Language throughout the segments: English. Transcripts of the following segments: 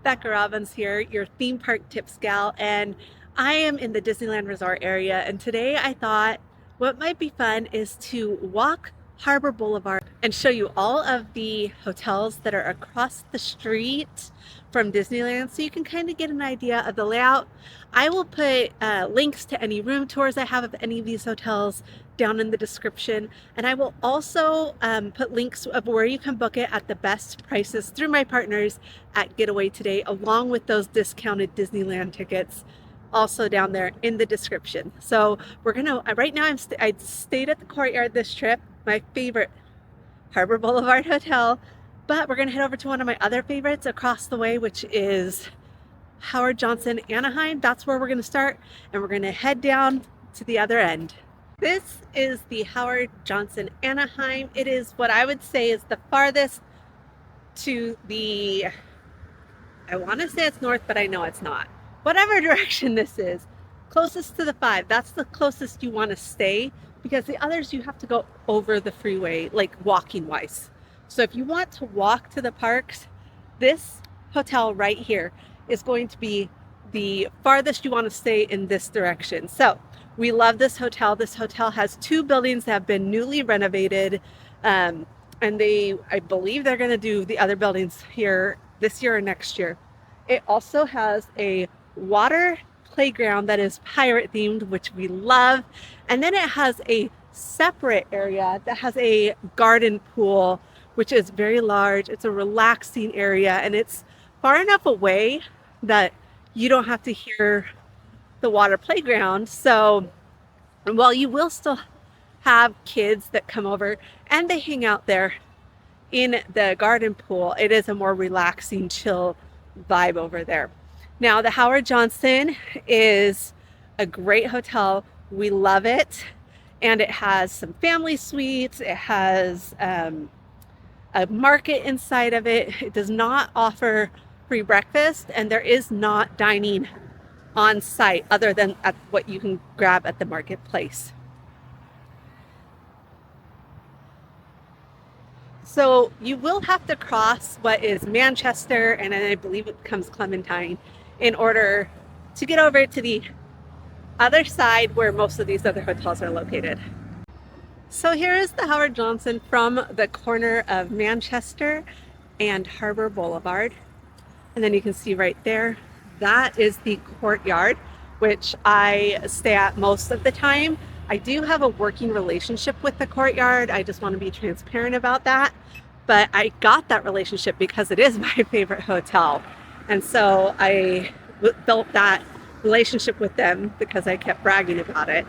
Becca Robbins here, your theme park tips gal, and I am in the Disneyland Resort area. And today I thought what might be fun is to walk Harbor Boulevard and show you all of the hotels that are across the street from Disneyland so you can kind of get an idea of the layout. I will put links to any room tours I have of any of these hotels down in the description, and I will also put links of where you can book it at the best prices through my partners at Getaway Today, along with those discounted Disneyland tickets also down there in the description. So we're gonna right now I stayed at the Courtyard this trip, my favorite Harbor Boulevard hotel, but we're gonna head over to one of my other favorites across the way, which is Howard Johnson Anaheim. That's where we're gonna start, and we're gonna head down to the other end. This is the Howard Johnson Anaheim. It is what I would say is the farthest to the, I want to say it's north, but I know it's not. Whatever direction this is, closest to the 5, that's the closest you want to stay, because the others you have to go over the freeway, like walking wise. So if you want to walk to the parks, this hotel right here is going to be the farthest you want to stay in this direction. So we love this hotel. This hotel has 2 buildings that have been newly renovated, and I believe they're going to do the other buildings here this year or next year. It also has a water playground that is pirate themed, which we love, and then it has a separate area that has a garden pool, which is very large. It's a relaxing area, and it's far enough away that you don't have to hear the water playground. So while you will still have kids that come over and they hang out there in the garden pool, it is a more relaxing, chill vibe over there. Now, the Howard Johnson is a great hotel. We love it. And it has some family suites. It has a market inside of it. It does not offer free breakfast, and there is not dining on site other than at what you can grab at the marketplace. So you will have to cross what is Manchester, and then I believe it becomes Clementine, in order to get over to the other side where most of these other hotels are located. So here is the Howard Johnson from the corner of Manchester and Harbor Boulevard. And then you can see right there, that is the Courtyard, which I stay at most of the time. I do have a working relationship with the Courtyard. I just want to be transparent about that. But I got that relationship because it is my favorite hotel. And so I built that relationship with them because I kept bragging about it.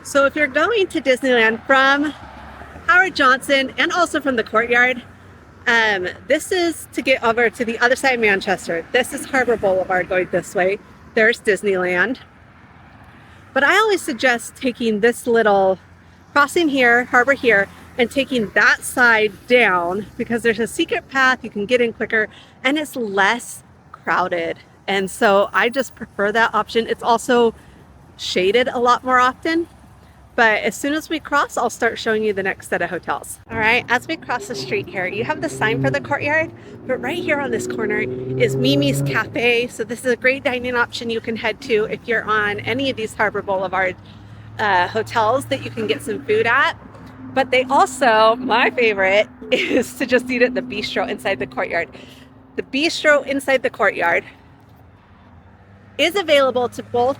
So if you're going to Disneyland from Howard Johnson and also from the Courtyard, this is to get over to the other side of Manchester. This is Harbor Boulevard going this way. There's Disneyland. But I always suggest taking this little crossing here, harbor here, and taking that side down because there's a secret path, you can get in quicker, and it's less crowded. And so I just prefer that option. It's also shaded a lot more often. But as soon as we cross, I'll start showing you the next set of hotels. All right, as we cross the street here, you have the sign for the Courtyard, but right here on this corner is Mimi's Cafe. So this is a great dining option you can head to if you're on any of these Harbor Boulevard hotels that you can get some food at. But they also, my favorite, is to just eat at the bistro inside the Courtyard. The bistro inside the Courtyard is available to both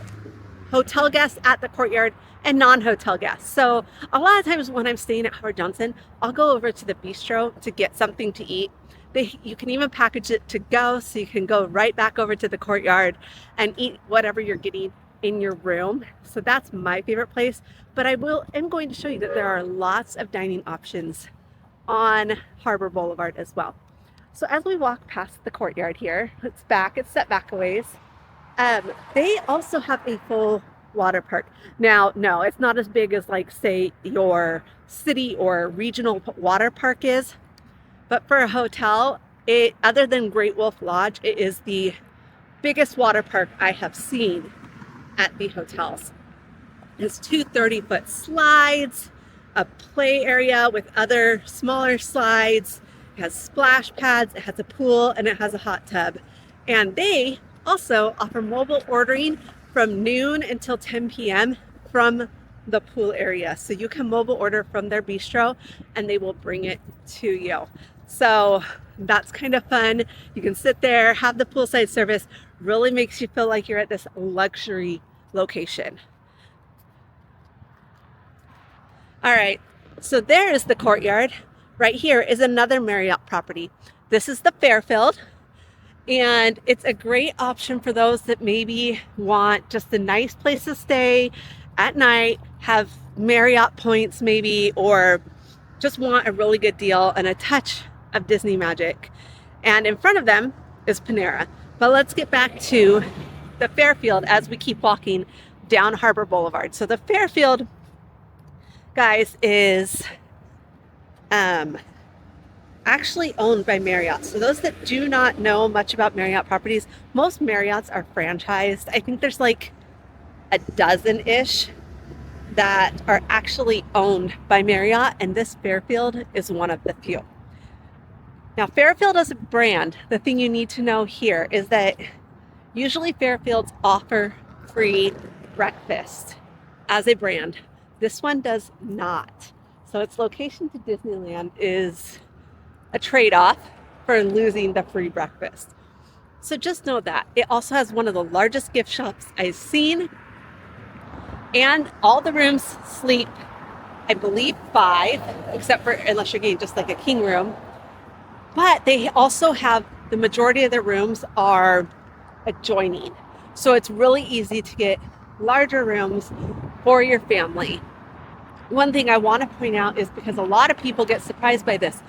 hotel guests at the Courtyard and non-hotel guests. So a lot of times when I'm staying at Howard Johnson, I'll go over to the bistro to get something to eat. You can even package it to go, so you can go right back over to the Courtyard and eat whatever you're getting in your room. So that's my favorite place. But I'm going to show you that there are lots of dining options on Harbor Boulevard as well. So as we walk past the Courtyard here, it's set back a ways. They also have a full water park. Now, no, it's not as big as, like, say, your city or regional water park is, but for a hotel, other than Great Wolf Lodge, it is the biggest water park I have seen at the hotels. It's 2 30-foot slides, a play area with other smaller slides. It has splash pads, it has a pool, and it has a hot tub. And they also offer mobile ordering from noon until 10 p.m. from the pool area. So you can mobile order from their bistro and they will bring it to you. So that's kind of fun. You can sit there, have the poolside service. Really makes you feel like you're at this luxury location. All right, so there is the Courtyard. Right here is another Marriott property. This is the Fairfield, and it's a great option for those that maybe want just a nice place to stay at night, have Marriott points maybe, or just want a really good deal and a touch of Disney magic. And in front of them is Panera. But let's get back to the Fairfield as we keep walking down Harbor Boulevard. So the Fairfield, guys, is actually owned by Marriott. So those that do not know much about Marriott properties, most Marriotts are franchised. I think there's like a dozen-ish that are actually owned by Marriott, and this Fairfield is one of the few. Now, Fairfield as a brand, the thing you need to know here is that usually Fairfields offer free breakfast as a brand. This one does not. So its location to Disneyland is a trade-off for losing the free breakfast. So just know that. It also has one of the largest gift shops I've seen. And all the rooms sleep, I believe, 5, except for unless you're getting just like a king room. But they also have, the majority of their rooms are adjoining. So it's really easy to get larger rooms for your family. One thing I want to point out is because a lot of people get surprised by this.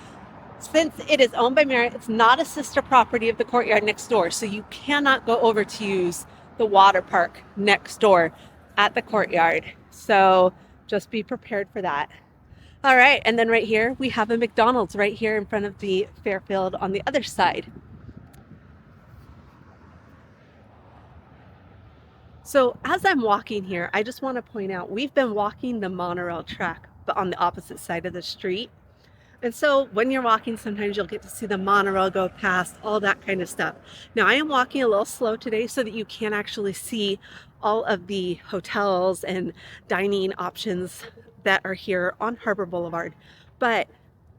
Since it is owned by Marriott, it's not a sister property of the Courtyard next door. So you cannot go over to use the water park next door at the Courtyard. So just be prepared for that. All right, and then right here, we have a McDonald's right here in front of the Fairfield on the other side. So as I'm walking here, I just want to point out, we've been walking the monorail track, but on the opposite side of the street. And so when you're walking, sometimes you'll get to see the monorail go past, all that kind of stuff. Now, I am walking a little slow today so that you can actually see all of the hotels and dining options that are here on Harbor Boulevard. But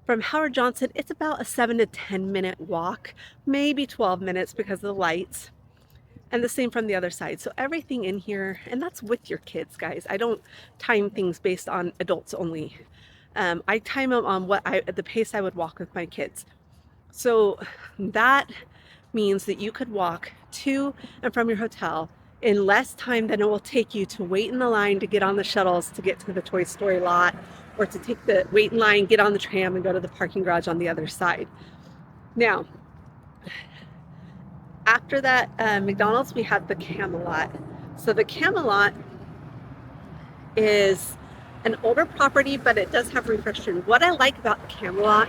from Howard Johnson, it's about a 7 to 10 minute walk, maybe 12 minutes because of the lights. And the same from the other side. So everything in here, and that's with your kids, guys. I don't time things based on adults only. I time them on the pace I would walk with my kids. So that means that you could walk to and from your hotel in less time than it will take you to wait in the line to get on the shuttles to get to the Toy Story lot, or to take the wait in line, get on the tram, and go to the parking garage on the other side. Now, after that McDonald's, we have the Camelot. So the Camelot is an older property, but it does have refreshment. What I like about the Camelot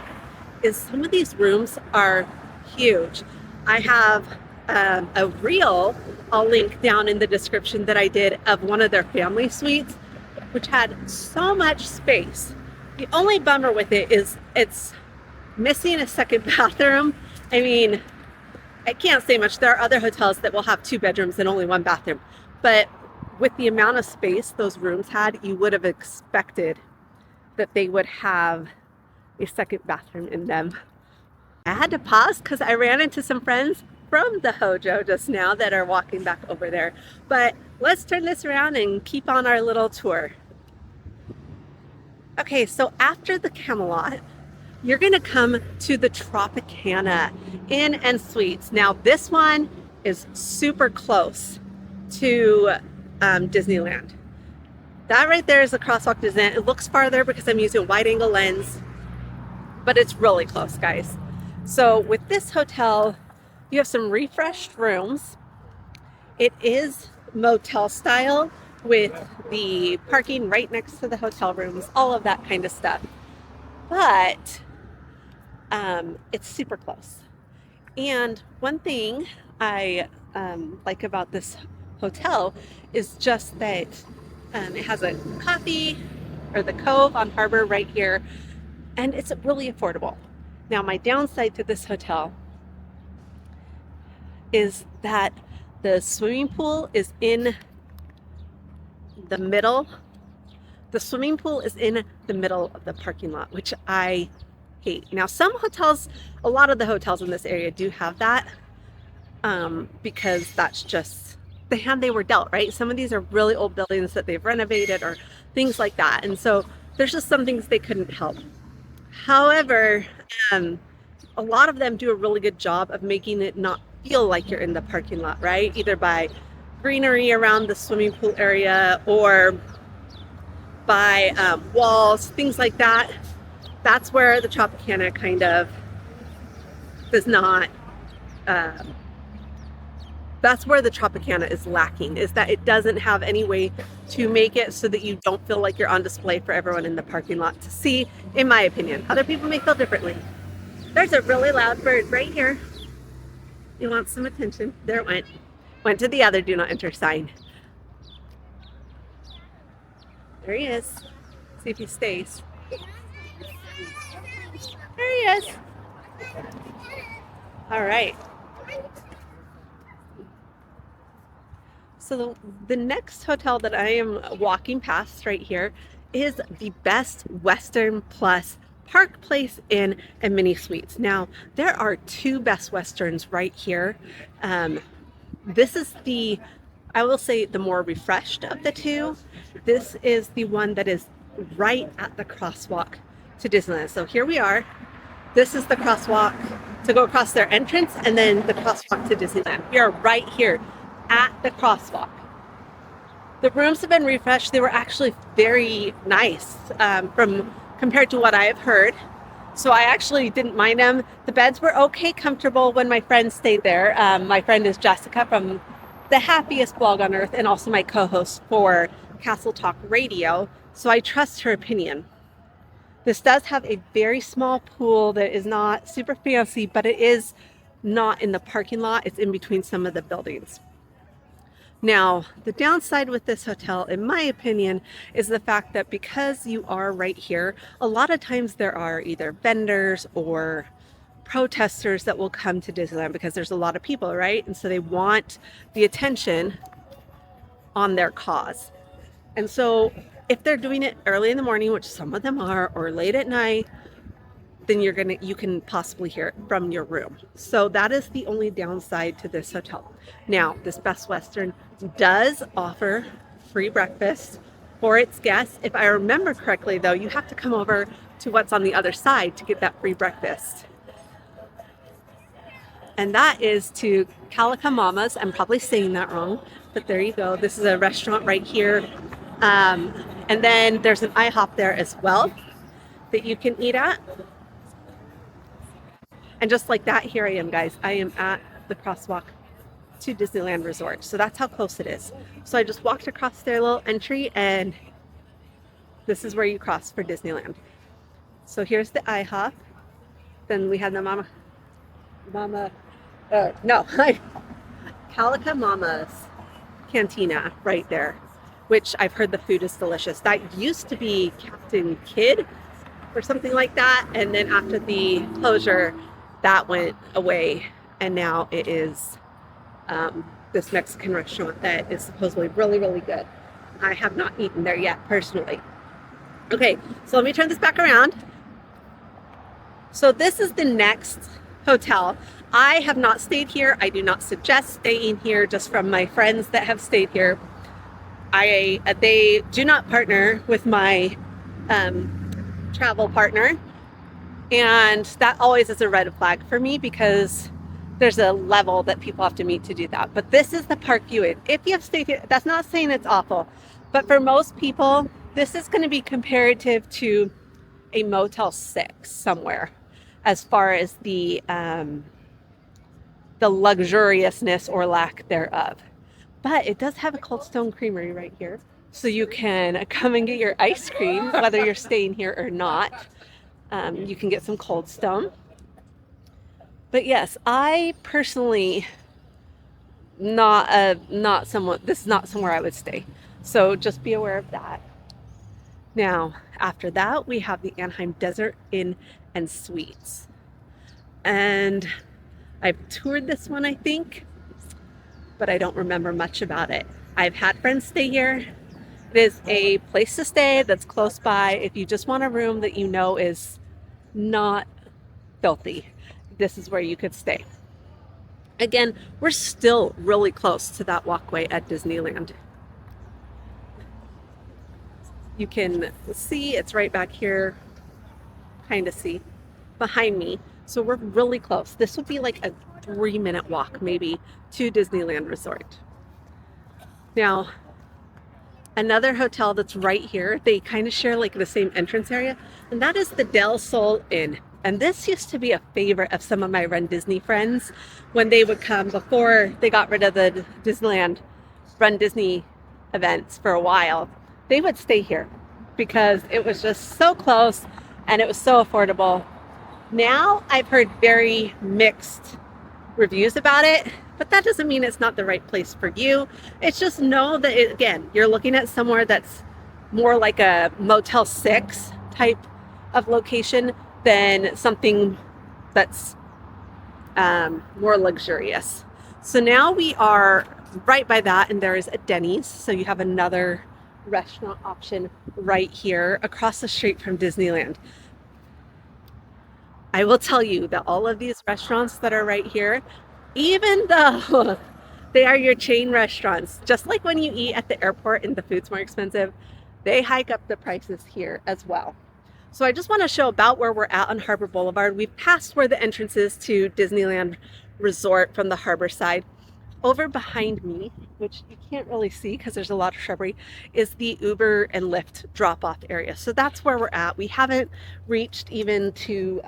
is some of these rooms are huge. I have a reel I'll link down in the description that I did of one of their family suites, which had so much space. The only bummer with it is it's missing a second bathroom. I mean, I can't say much. There are other hotels that will have 2 bedrooms and only 1 bathroom. But with the amount of space those rooms had, you would have expected that they would have a second bathroom in them. I had to pause because I ran into some friends from the Hojo just now that are walking back over there. But let's turn this around and keep on our little tour. Okay, so after the Camelot, you're gonna come to the Tropicana Inn and Suites. Now this one is super close to Disneyland. That right there is the crosswalk to Disneyland. It looks farther because I'm using a wide angle lens, but it's really close, guys. So with this hotel, you have some refreshed rooms. It is motel style with the parking right next to the hotel rooms, all of that kind of stuff. But it's super close. And one thing I like about this hotel is just that it has a coffee or the Cove on Harbor right here, and it's really affordable. Now, my downside to this hotel is that the swimming pool is in the middle. The swimming pool is in the middle of the parking lot, which I hate. Now, some hotels, a lot of the hotels in this area do have that, because that's just the hand they were dealt, right? Some of these are really old buildings that they've renovated or things like that. And so there's just some things they couldn't help. However, a lot of them do a really good job of making it not feel like you're in the parking lot, right? Either by greenery around the swimming pool area or by walls, things like that. That's where the Tropicana kind of does not, that's where the Tropicana is lacking, is that it doesn't have any way to make it so that you don't feel like you're on display for everyone in the parking lot to see, in my opinion. Other people may feel differently. There's a really loud bird right here. He wants some attention. There it went. Went to the other do not enter sign. There he is. See if he stays. There he is. All right. So the next hotel that I am walking past right here is the Best Western Plus Park Place Inn and Mini Suites. Now, there are two Best Westerns right here. This is the, I will say, the more refreshed of the two. This is the one that is right at the crosswalk to Disneyland. So here we are. This is the crosswalk to go across their entrance, and then the crosswalk to Disneyland. We are right here at the crosswalk. The rooms have been refreshed. They were actually very nice compared to what I have heard. So I actually didn't mind them. The beds were okay, comfortable when my friend stayed there. My friend is Jessica from the happiest blog on earth and also my co-host for Castle Talk Radio. So I trust her opinion. This does have a very small pool that is not super fancy, but it is not in the parking lot. It's in between some of the buildings. Now, the downside with this hotel, in my opinion, is the fact that because you are right here, a lot of times there are either vendors or protesters that will come to Disneyland because there's a lot of people, right? And so they want the attention on their cause. And so if they're doing it early in the morning, which some of them are, or late at night, then you can possibly hear it from your room. So that is the only downside to this hotel. Now, this Best Western does offer free breakfast for its guests. If I remember correctly, though, you have to come over to what's on the other side to get that free breakfast. And that is to Calica Mama's. I'm probably saying that wrong, but there you go. This is a restaurant right here. And then there's an IHOP there as well that you can eat at. And just like that, here I am, guys. I am at the crosswalk to Disneyland Resort. So that's how close it is. So I just walked across their little entry, and this is where you cross for Disneyland. So here's the IHOP. Then we have the Calica Mama's Cantina right there, which I've heard the food is delicious. That used to be Captain Kidd or something like that. And then after the closure, that went away, and now it is this Mexican restaurant that is supposedly really, really good. I have not eaten there yet, personally. Okay, so let me turn this back around. So this is the next hotel. I have not stayed here. I do not suggest staying here, just from my friends that have stayed here. They do not partner with my travel partner. And that always is a red flag for me, because there's a level that people have to meet to do that. But this is the Park Vue Inn. If you have stayed here, that's not saying it's awful, but for most people, this is going to be comparative to a Motel 6 somewhere, as far as the luxuriousness or lack thereof. But it does have a Cold Stone Creamery right here, so you can come and get your ice cream, whether you're staying here or not. You can get some Cold Stone. But yes, I personally this is not somewhere I would stay. So just be aware of that. Now, after that, we have the Anaheim Desert Inn and Suites. And I've toured this one, I think. but I don't remember much about it. I've had friends stay here. It is a place to stay that's close by. If you just want a room that you know is not filthy, this is where you could stay. Again, we're still really close to that walkway at Disneyland. You can see it's right back here, kind of see, behind me. So we're really close. This would be like a 3-minute walk maybe to Disneyland Resort. Now, another hotel that's right here, they kind of share like the same entrance area, and that is the Del Sol Inn. And this used to be a favorite of some of my Run Disney friends when they would come before they got rid of the Disneyland Run Disney events for a while. They would stay here because it was just so close and it was so affordable. Now I've heard very mixed reviews about it, but that doesn't mean it's not the right place for you. It's just know that, again, you're looking at somewhere that's more like a Motel 6 type of location than something that's more luxurious. So now we are right by that, and there is a Denny's. So you have another restaurant option right here across the street from Disneyland. I will tell you that all of these restaurants that are right here, even though they are your chain restaurants, just like when you eat at the airport and the food's more expensive, they hike up the prices here as well. So I just want to show about where we're at on Harbor Boulevard. We've passed where the entrance is to Disneyland Resort from the harbor side. Over behind me, which you can't really see because there's a lot of shrubbery, is the Uber and Lyft drop-off area. So that's where we're at. We haven't reached even to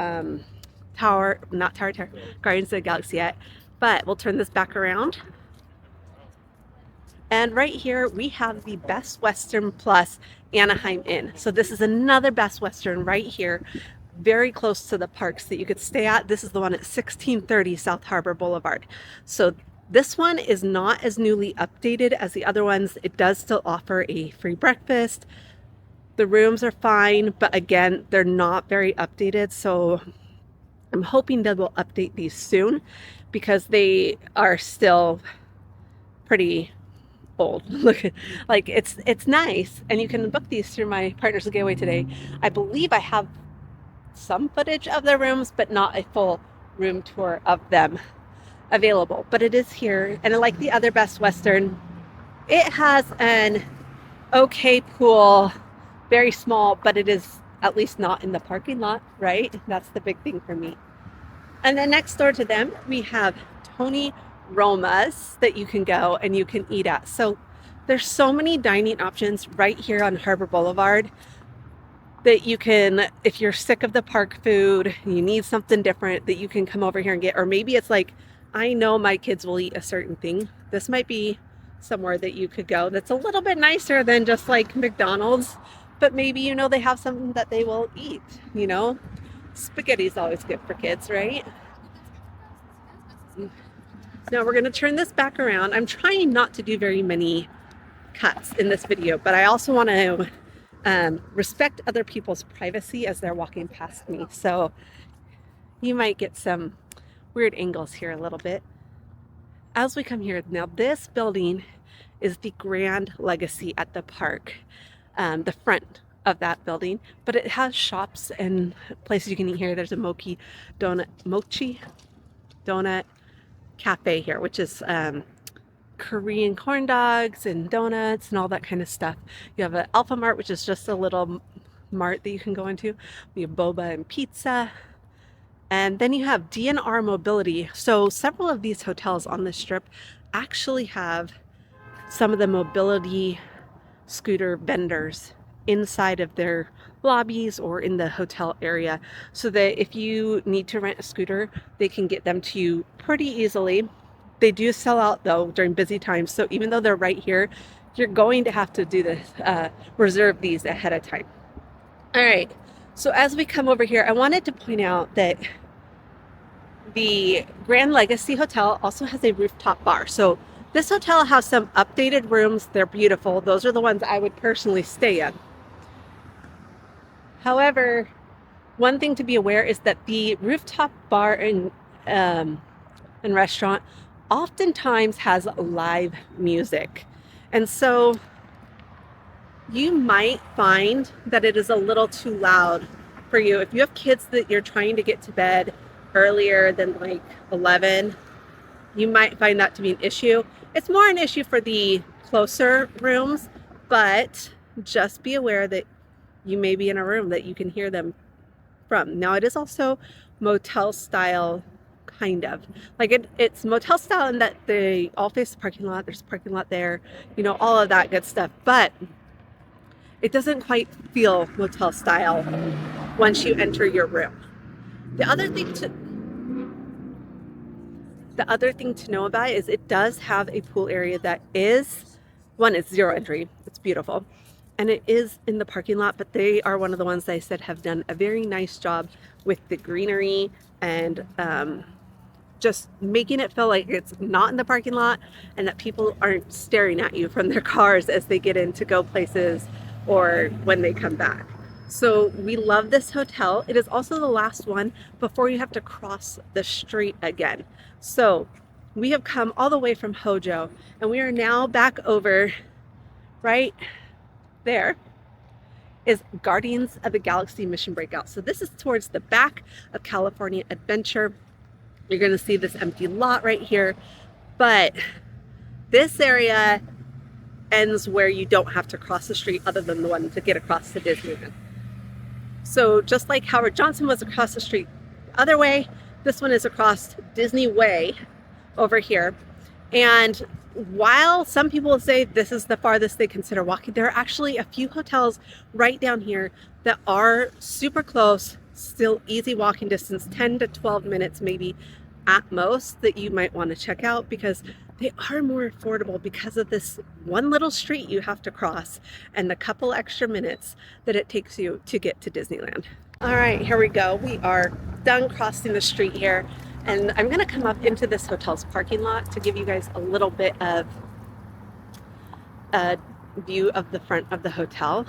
Guardians of the Galaxy yet, but we'll turn this back around. And right here we have the Best Western plus Anaheim Inn. So this is another Best Western right here, very close to the parks that you could stay at. This is the one at 1630 South Harbor Boulevard. So this one is not as newly updated as the other ones. It does still offer a free breakfast. The rooms are fine, but again, they're not very updated. So I'm hoping that we'll update these soon because they are still pretty old. Look, like it's nice, and you can book these through my Partners of Getaway Today. I believe I have some footage of their rooms, but not a full room tour of them available. But it is here, and like the other Best Western, it has an okay pool, very small, but it is at least not in the parking lot, right? That's the big thing for me. And then next door to them, we have Tony Roma's that you can go and you can eat at. So there's so many dining options right here on Harbor Boulevard that you can, if you're sick of the park food, you need something different, that you can come over here and get. Or maybe it's like, I know my kids will eat a certain thing. This might be somewhere that you could go that's a little bit nicer than just like McDonald's, but maybe, you know, they have something that they will eat, you know. Spaghetti's always good for kids, right? Now we're going to turn this back around. I'm trying not to do very many cuts in this video, but I also want to respect other people's privacy as they're walking past me. So you might get some weird angles here a little bit. As we come here, now this building is the Grand Legacy at the park, the front of that building, but it has shops and places you can eat here. There's a mochi donut cafe here, which is Korean corn dogs and donuts and all that kind of stuff. You have an Alpha Mart, which is just a little mart that you can go into. We have boba and pizza. And then you have DNR Mobility. So several of these hotels on this strip actually have some of the mobility scooter vendors inside of their lobbies or in the hotel area, so that if you need to rent a scooter, they can get them to you pretty easily. They do sell out though during busy times, so even though they're right here, you're going to have to do this, reserve these ahead of time. All right, so as we come over here, I wanted to point out that the Grand Legacy Hotel also has a rooftop bar. So this hotel has some updated rooms. They're beautiful. Those are the ones I would personally stay in. However, one thing to be aware is that the rooftop bar and restaurant oftentimes has live music. And so you might find that it is a little too loud for you. If you have kids that you're trying to get to bed earlier than like 11, you might find that to be an issue. It's more an issue for the closer rooms, but just be aware that you may be in a room that you can hear them from. Now, it is also motel style, kind of. Like it's motel style in that they all face the parking lot. There's a parking lot there, you know, all of that good stuff. But it doesn't quite feel motel style once you enter your room. The other thing to know about is it does have a pool area that is, one, it's zero entry. It's beautiful. And it is in the parking lot, but they are one of the ones that I said have done a very nice job with the greenery and just making it feel like it's not in the parking lot and that people aren't staring at you from their cars as they get in to go places or when they come back. So we love this hotel. It is also the last one before you have to cross the street again. So we have come all the way from Hojo and we are now back over right there is Guardians of the Galaxy Mission Breakout. So this is towards the back of California Adventure. You're going to see this empty lot right here, but this area ends where you don't have to cross the street other than the one to get across to Disneyland. So just like Howard Johnson was across the street the other way, this one is across Disney Way over here. And while some people say this is the farthest they consider walking, there are actually a few hotels right down here that are super close, still easy walking distance, 10 to 12 minutes maybe at most, that you might want to check out because they are more affordable because of this one little street you have to cross and the couple extra minutes that it takes you to get to Disneyland. All right, here we go. We are done crossing the street here. And I'm going to come up into this hotel's parking lot to give you guys a little bit of a view of the front of the hotel.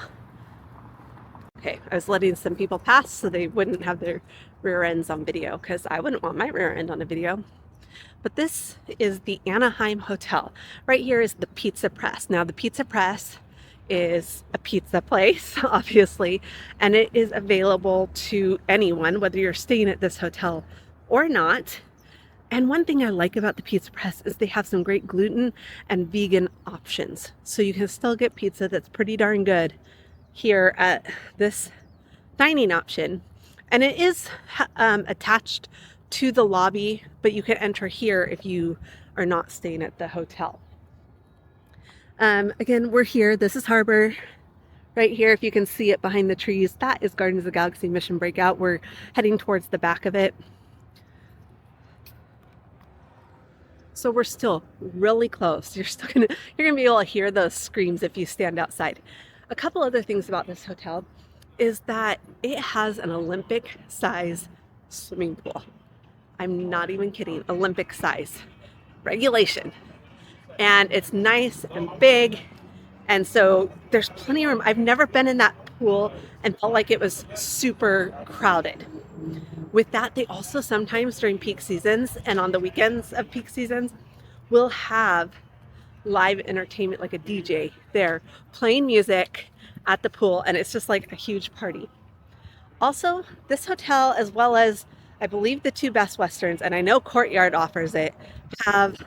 Okay, I was letting some people pass so they wouldn't have their rear ends on video because I wouldn't want my rear end on a video. But this is the Anaheim Hotel. Right here is the Pizza Press. Now the Pizza Press is a pizza place, obviously, and it is available to anyone, whether you're staying at this hotel or not. And one thing I like about the Pizza Press is they have some great gluten and vegan options. So you can still get pizza that's pretty darn good here at this dining option. And it is attached to the lobby, but you can enter here if you are not staying at the hotel. Again, we're here. This is Harbor. Right here, if you can see it behind the trees, that is Guardians of the Galaxy Mission Breakout. We're heading towards the back of it. So we're still really close. You're gonna be able to hear those screams if you stand outside. A couple other things about this hotel is that it has an Olympic size swimming pool. I'm not even kidding, Olympic size regulation. And it's nice and big. And so there's plenty of room. I've never been in that pool and felt like it was super crowded. With that, they also sometimes during peak seasons and on the weekends of peak seasons will have live entertainment, like a DJ there playing music at the pool, and it's just like a huge party. Also, this hotel, as well as I believe the two Best Westerns, and I know Courtyard offers it, have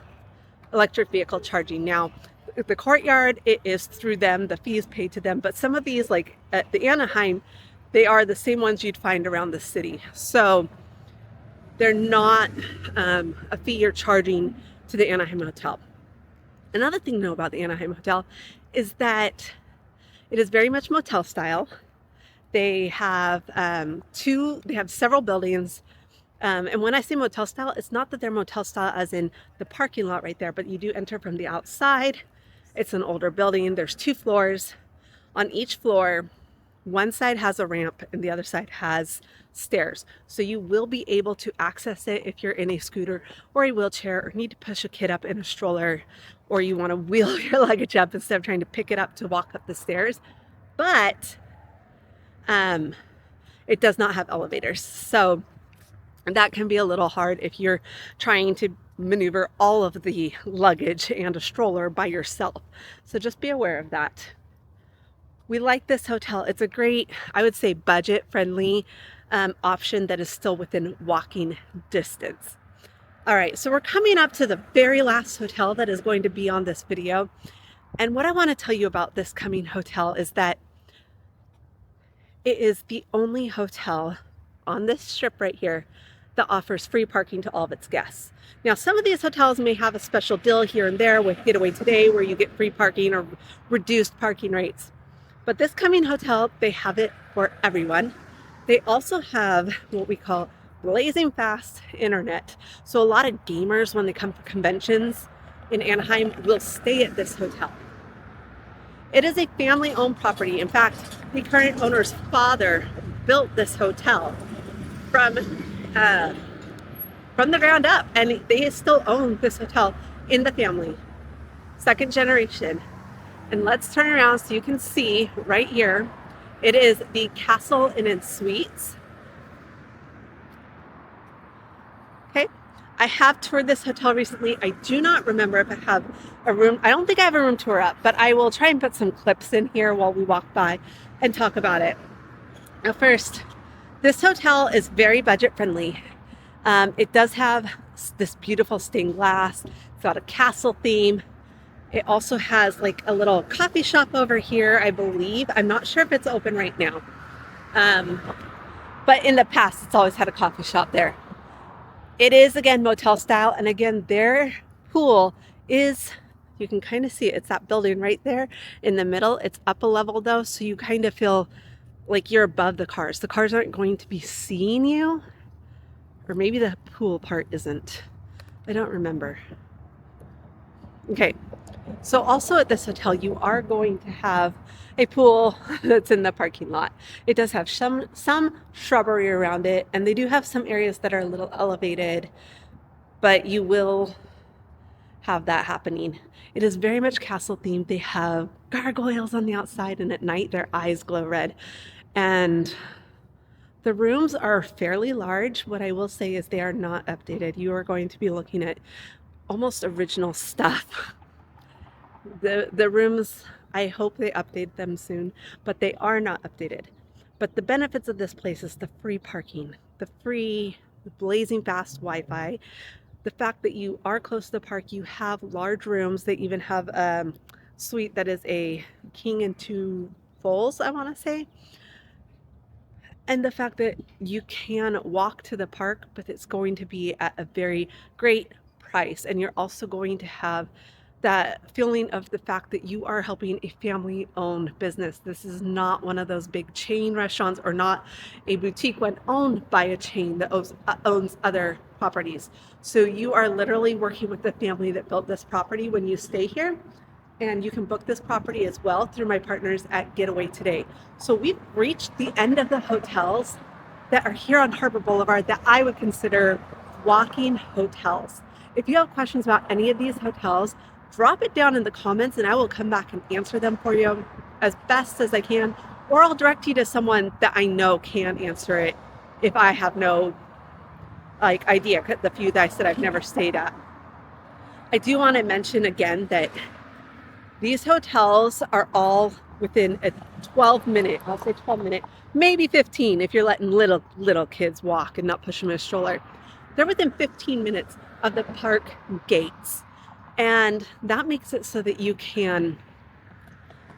electric vehicle charging. Now, the Courtyard, it is through them, the fees paid to them, but some of these, like at the Anaheim, they are the same ones you'd find around the city. So they're not a fee you're charging to the Anaheim Hotel. Another thing to know about the Anaheim Hotel is that it is very much motel style. They have several buildings. And when I say motel style, it's not that they're motel style as in the parking lot right there, but you do enter from the outside. It's an older building. There's 2 floors. On each floor, one side has a ramp and the other side has stairs. So you will be able to access it if you're in a scooter or a wheelchair or need to push a kid up in a stroller, or you want to wheel your luggage up instead of trying to pick it up to walk up the stairs. But it does not have elevators. So that can be a little hard if you're trying to maneuver all of the luggage and a stroller by yourself. So just be aware of that. We like this hotel. It's a great, I would say, budget-friendly option that is still within walking distance. All right, so we're coming up to the very last hotel that is going to be on this video. And what I want to tell you about this coming hotel is that it is the only hotel on this strip right here that offers free parking to all of its guests. Now, some of these hotels may have a special deal here and there with Getaway Today where you get free parking or reduced parking rates. But this coming hotel, they have it for everyone. They also have what we call blazing fast internet. So a lot of gamers, when they come for conventions in Anaheim, will stay at this hotel. It is a family-owned property. In fact, the current owner's father built this hotel from the ground up, and they still own this hotel in the family. Second generation. And let's turn around so you can see right here. It is the Camelot Inn Suites. Okay, I have toured this hotel recently. I do not remember if I have a room. I don't think I have a room tour up, but I will try and put some clips in here while we walk by and talk about it. Now first, this hotel is very budget friendly. It does have this beautiful stained glass. It's got a castle theme. It also has like a little coffee shop over here, I believe. I'm not sure if it's open right now. But in the past, it's always had a coffee shop there. It is, again, motel style. And again, their pool is, you can kind of see it. It's that building right there in the middle. It's up a level though, so you kind of feel like you're above the cars. The cars aren't going to be seeing you. Or maybe the pool part isn't. I don't remember. Okay. So also at this hotel, you are going to have a pool that's in the parking lot. It does have some shrubbery around it, and they do have some areas that are a little elevated, but you will have that happening. It is very much castle themed. They have gargoyles on the outside, and at night their eyes glow red. And the rooms are fairly large. What I will say is they are not updated. You are going to be looking at almost original stuff. The rooms, I hope they update them soon, but they are not updated. But the benefits of this place is the free parking, the free blazing fast Wi-Fi, the fact that you are close to the park, you have large rooms. They even have a suite that is a king and two fulls, I want to say. And the fact that you can walk to the park, but it's going to be at a very great price. And you're also going to have that feeling of the fact that you are helping a family-owned business. This is not one of those big chain restaurants or not a boutique one owned by a chain that owns other properties. So you are literally working with the family that built this property when you stay here. And you can book this property as well through my partners at Getaway Today. So we've reached the end of the hotels that are here on Harbor Boulevard that I would consider walking hotels. If you have questions about any of these hotels, drop it down in the comments and I will come back and answer them for you as best as I can, or I'll direct you to someone that I know can answer it if I have no idea. The few that I said I've never stayed at. I do want to mention again that these hotels are all within a 12-minute, I'll say 12-minute, maybe 15 if you're letting little kids walk and not push them in a stroller. They're within 15 minutes of the park gates. And that makes it so that you can,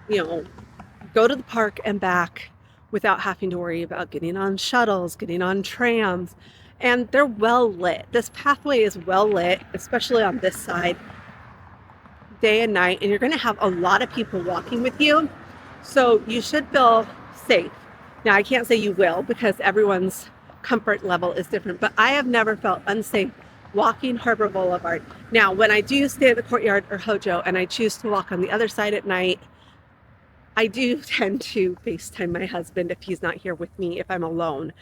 go to the park and back without having to worry about getting on shuttles, getting on trams. And they're well lit. This pathway is well lit, especially on this side, day and night. And you're going to have a lot of people walking with you. So you should feel safe. Now, I can't say you will because everyone's comfort level is different, but I have never felt unsafe walking Harbor Boulevard. Now, when I do stay at the Courtyard or Hojo and I choose to walk on the other side at night, I do tend to FaceTime my husband if he's not here with me, if I'm alone,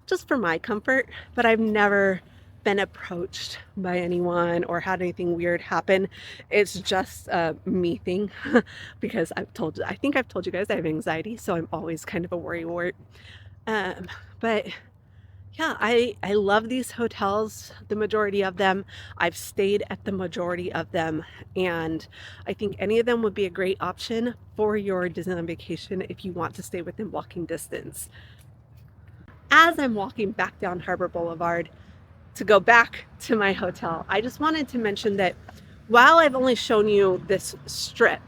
just for my comfort. But I've never been approached by anyone or had anything weird happen. It's just a me thing because I think I've told you guys I have anxiety, so I'm always kind of a worrywart. But Yeah, I love these hotels, the majority of them. I've stayed at the majority of them, and I think any of them would be a great option for your Disneyland vacation if you want to stay within walking distance. As I'm walking back down Harbor Boulevard to go back to my hotel, I just wanted to mention that while I've only shown you this strip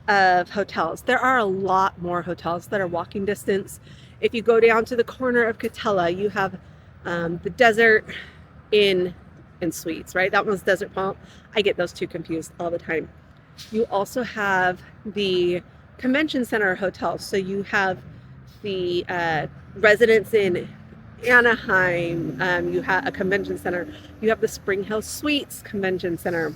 of hotels, there are a lot more hotels that are walking distance. If you go down to the corner of Catella, you have the Desert Inn Suites, right? That one's Desert Palm. I get those two confused all the time. You also have the Convention Center hotels. So you have the Residence Inn Anaheim. You have a convention center. You have the Spring Hill Suites Convention Center.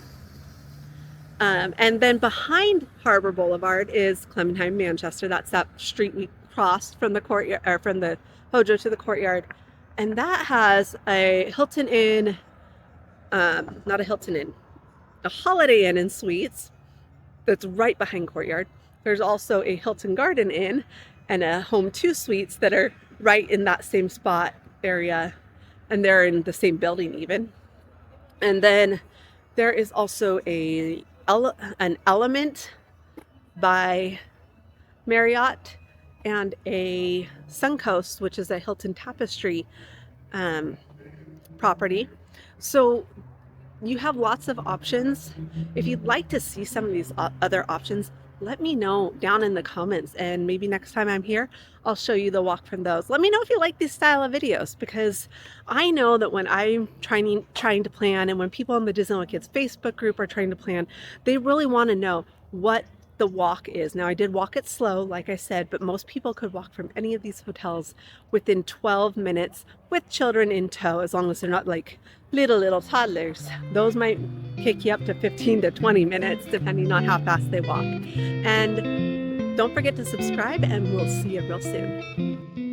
And then behind Harbor Boulevard is Clementine, Manchester. That's that street we crossed from the Courtyard, or from the Hojo to the Courtyard. And that has a Hilton Inn, not a Hilton Inn, a Holiday Inn and Suites that's right behind Courtyard. There's also a Hilton Garden Inn and a Home 2 Suites that are right in that same spot area, and they're in the same building even. And then there is also an Element by Marriott and a Suncoast, which is a Hilton Tapestry property. So you have lots of options. If you'd like to see some of these other options, let me know down in the comments, and maybe next time I'm here, I'll show you the walk from those. Let me know if you like this style of videos, because I know that when I'm trying to plan, and when people on the Disneyland Kids Facebook group are trying to plan, they really want to know what the walk is. Now, I did walk it slow, like I said, but most people could walk from any of these hotels within 12 minutes with children in tow, as long as they're not like little toddlers. Those might kick you up to 15 to 20 minutes, depending on how fast they walk. And don't forget to subscribe, and we'll see you real soon.